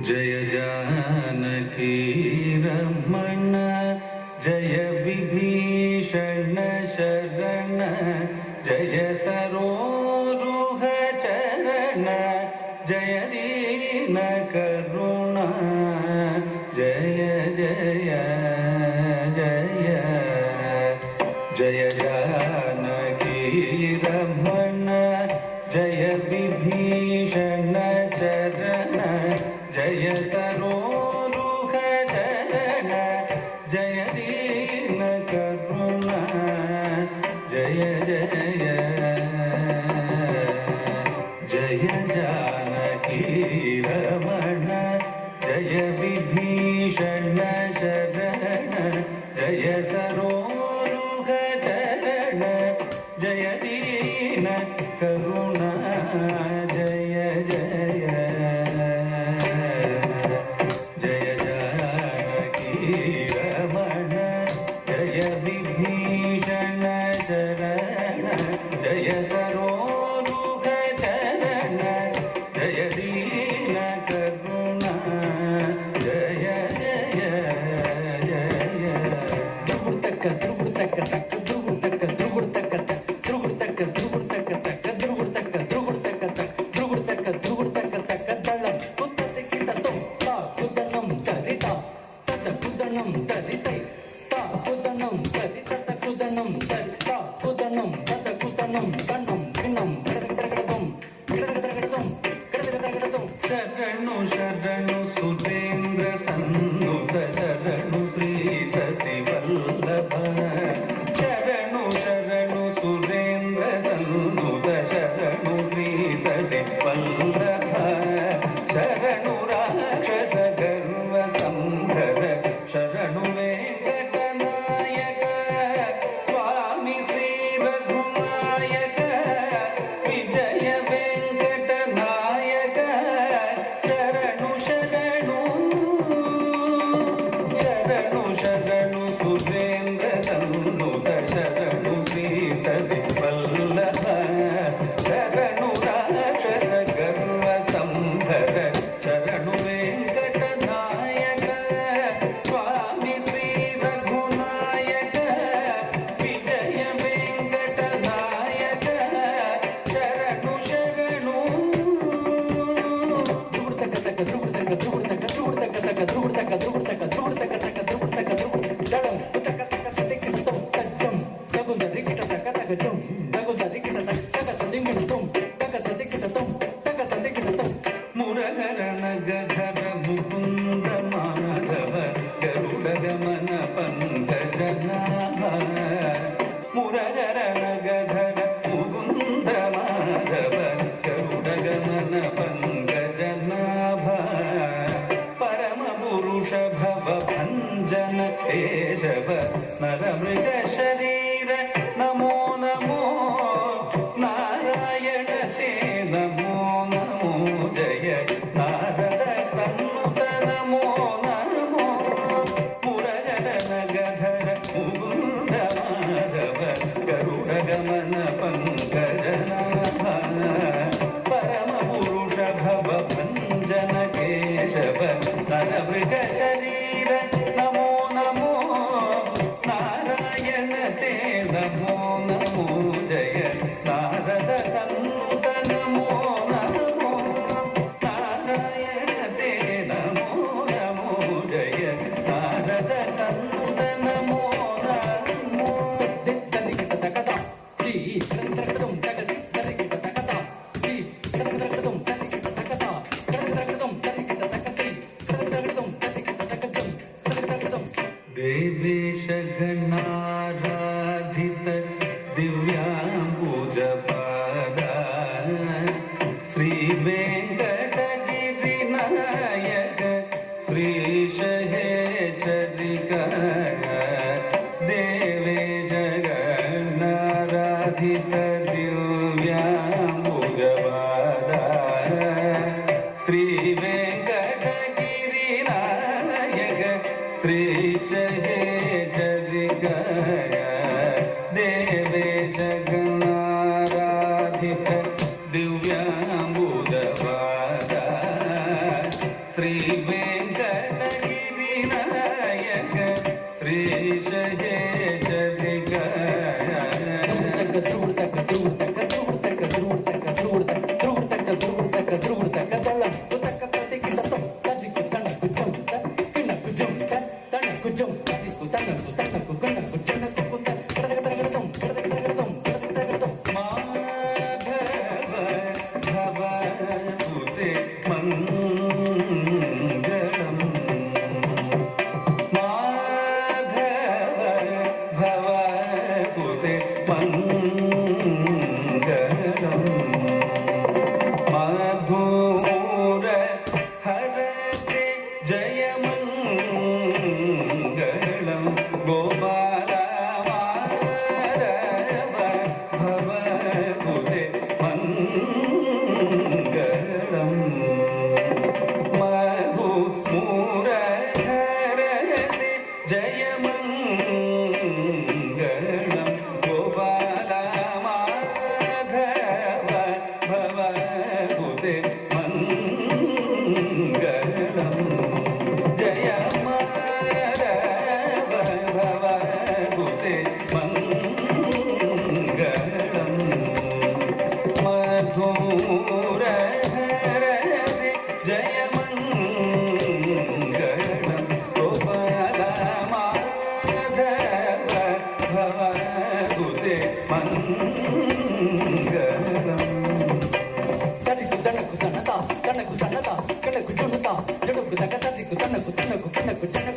जय जानकी रमण जय विभीषण शरण जय सरोरुह चरण जय दीन करुणा जय जय जय जय जानकी रमण जय विभीषण चरण जय सरोरुह चरण जय दीन करुणा जय जय जय जानकी रमण जय विभीषण शरण जय सरोरुह चरण जय दीन करुणा जय जय जय जानकी रमण जय विभीषण शरण जय सरोरुह चरण जय दीन करुणा जय जय जय ध्रुव तक ध्रुव तक तक ध्रुव तक ध्रुव तक तक ध्रुव तक ध्रुव तक तक ध्रुव तक ध्रुव तक तक ध्रुव तक ध्रुव तक तक दलं कुतते किततो ता कुदनं चरिता तत कुदनं चरितै ता कुदनं चरित तत कुदनं चरिता कुदनं तत कुदनं गणं विनं गडगडगडं गडगडगडं शरणु शरणु सुरेन्द्र सन्नुत शरणु श्री सति वल्लभ शरणु शरणु सुरेन्द्र सन्नुत शरणु श्री सति वल्लभ शरणु राक्षस गर्व संधर शरणु वेंकटनायक स्वामी श्री रघुनायक विजय वेंकटनायक शरणु शरणु शरणु शरणु सुरेन्द्र सन्नुत शरणु श्री सति वल्लभ शरणु राक्षस गर्व संधर शरणु वेंकटनायक स्वामी श्री रघुनायक विजय वेंकटनायक शरणु शरणु ध्रुव तक तक ध्रुव तक ध्रुव तक ध्रुव तक तक ध्रुव तक ध्रुव तक ध्रुव तक तक ध्रुव तक ध्रुव दलं तक तक तक तं तज्जं तगुंद रिकिट तक तक जं तगुंद रिकिट तक तक तदिंगिं तं तक तदिकिट तं तक तदिकिट तं मुरहर नगधर मुकुंद माधव गरुड गमन पंकजनाभ मुरहर नगधर मुकुंद माधव गरुड गमन पंकजनाभ परम पुरुष भव भंजन केशव नरमृग शरीर नमो नमो नारायण ते नमो नमो जय नारद सन्नुत नमो नमो मुरहर नगधर मुकुंद माधव गरुड गमन पंकजनाभ परम पुरुष भव भंजन केशव नरमृग शरीर नमो नमो नारायण ते नमो नमो जय नारद सन्नुत नमो नमो नारायण ते नमो नमो जय नारद सन्नुत नमो नमो तदिकिट तकता श्री तदिकिटं तगति तदिकिट तकता श्री तदिकिटं तदिकिट तकता तदिकिटं तदिकिट तकति तदिकिटं तदिकिट तकजं तदिकिटं देवेश गणाराधित दिव्यांबुजपादा श्री वेंकटगिरिनायक श्रीश हे चरिकाय देवेश गणाराधित दिव्यांबुजपादा श्री वेंकटगिरिनायक श्रीश हे चरिकाय देवेश गणाराधित दिव्यांबुजपादा శ్రీ వెంకటగిరి నాయక శ్రీశ హే జగయ ధ్రువుడు తక్క ధ్రువుడు తక్క ధ్రువుడు తక్క ధ్రువుడు తక్క ధ్రువుడు తక్క ధ్రువుడు తక్క ధ్రువుడు తక్క ధ్రువుడు తక్క దళం తక్క తదికి దసం తదికి తనకు జం కిణకు జం తనకు జం తదికు తనకు తనకు కనకు జనకు కుంత తరగ తరగడం తరగ తరగడం తరగ తరగడం మాధవ భవతుతే మంగళం మాధవ భవతుతే మంగళం మధుర హరతే జయమంగళం గోపాల మాధవ భవతుతే మంగళం మధుర హరతే జయమంగళం గోపాల మాధవ భవతుతే మంగళం జయ మాధవ భవతుతే మంగళం మధుర హరతే జయమంగళం గోపాల మాధవ భవతుతే మంగళం తదికు తనకు సన్నత తనకు సన్నత కనకు జునుత జడుకు తక్క తదికు తనకు తనకు కనకు జనకు